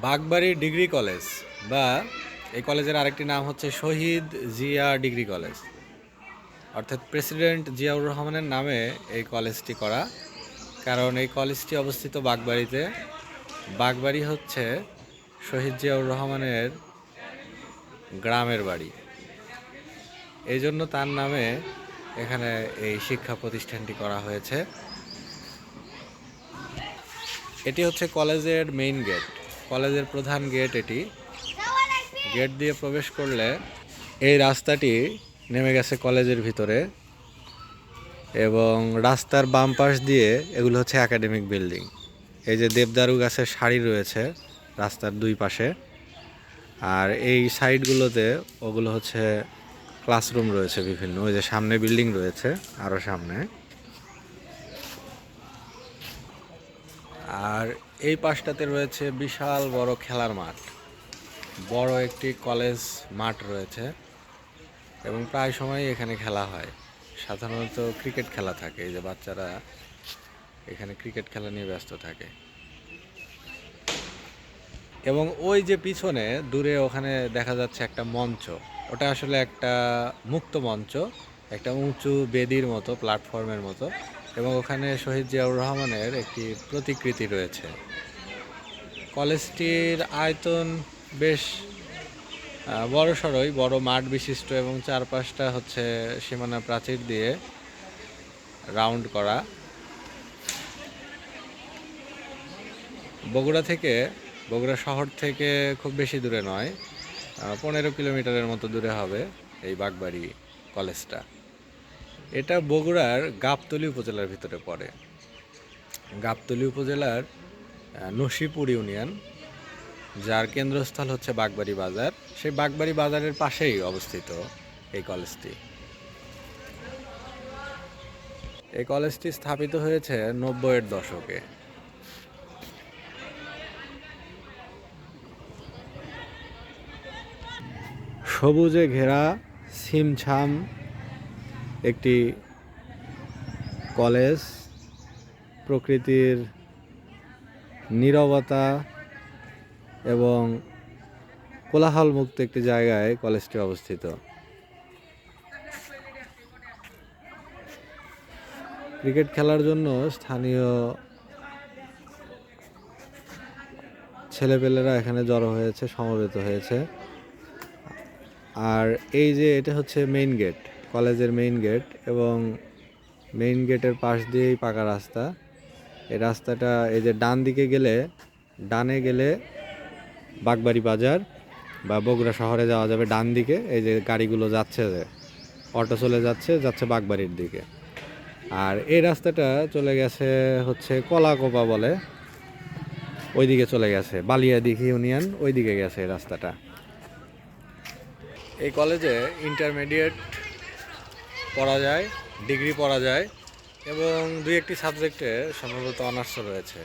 Bagbari degree college বা এই কলেজের আরেকটি নাম হচ্ছে শহীদ জিয়া ডিগ্রি কলেজ, অর্থাৎ প্রেসিডেন্ট জিয়াউর রহমানের নামে এই কলেজটি করা। কারণ এই কলেজটি অবস্থিত বাগবাড়িতে। বাগবাড়ি হচ্ছে শহীদ জিয়াউর রহমানের গ্রামের বাড়ি, এই জন্য তার নামে এখানে এই শিক্ষা প্রতিষ্ঠানটি করা হয়েছে। এটি হচ্ছে কলেজের মেইন গেট, কলেজের প্রধান গেট। এটি গেট দিয়ে প্রবেশ করলে এই রাস্তাটি নেমে গেছে কলেজের ভিতরে, এবং রাস্তার বাম পাশ দিয়ে এগুলো হচ্ছে একাডেমিক বিল্ডিং। এই যে দেবদারু গাছের সারি রয়েছে রাস্তার দুই পাশে, আর এই সাইডগুলোতে ওগুলো হচ্ছে ক্লাসরুম রয়েছে বিভিন্ন। ওই যে সামনে বিল্ডিং রয়েছে আরও সামনে, আর এই পাশটাতে রয়েছে বিশাল বড় খেলার মাঠ। বড় একটি কলেজ মাঠ রয়েছে এবং প্রায় সময় এখানে খেলা হয়। সাধারণত ক্রিকেট খেলা থাকে, এই যে বাচ্চারা এখানে ক্রিকেট খেলা নিয়ে ব্যস্ত থাকে। এবং ওই যে পিছনে দূরে ওখানে দেখা যাচ্ছে একটা মঞ্চ, ওটা আসলে একটা মুক্ত মঞ্চ, একটা উঁচু বেদির মতো, প্ল্যাটফর্মের মতো, এবং ওখানে শহীদ জিয়াউর রহমানের একটি প্রতিকৃতি রয়েছে। কলেজটির আয়তন বেশ বড়সড়ই, বড় মাঠ বিশিষ্ট, এবং চারপাশটা হচ্ছে সীমানা প্রাচীর দিয়ে রাউন্ড করা। বগুড়া শহর থেকে খুব বেশি দূরে নয়, 15 কিলোমিটারের মতো দূরে হবে এই বাগবাড়ি কলেজটা। এটা বগুড়ার গাবতলী উপজেলার ভিতরে পড়ে। গাবতলী উপজেলার নসিপুর ইউনিয়ন, যার কেন্দ্রস্থল হচ্ছে বাগবাড়ি বাজার। সেই বাগবাড়ি বাজারের পাশেই অবস্থিত এই কলেজটি। এই কলেজটি স্থাপিত হয়েছে 90-এর দশকে। সবুজে ঘেরা ছিমছাম একটি কলেজ, প্রকৃতির নীরবতা এবং কোলাহলমুক্ত একটি জায়গায় কলেজটি অবস্থিত। ক্রিকেট খেলার জন্য স্থানীয় ছেলেপেলেরা এখানে জড়ো হয়েছে, সমবেত হয়েছে। আর এই যে এটা হচ্ছে মেইন গেট, কলেজের মেইন গেট, এবং মেইন গেটের পাশ দিয়েই পাকা রাস্তা। এই রাস্তাটা এই যে ডানে গেলে বাগবাড়ি বাজার বা বগুড়া শহরে যাওয়া যাবে ডান দিকে। এই যে গাড়িগুলো যাচ্ছে, যে অটো চলে যাচ্ছে বাগবাড়ির দিকে। আর এই রাস্তাটা চলে গেছে হচ্ছে কলাকোপা বলে, ওইদিকে চলে গেছে বালিয়াদিঘি ইউনিয়ন, ওইদিকে গেছে এই রাস্তাটা। এই কলেজে ইন্টারমিডিয়েট পড়া যায়, ডিগ্রি পড়া যায়, এবং 2-1টি সাবজেক্টে সম্ভবত অনার্সও রয়েছে।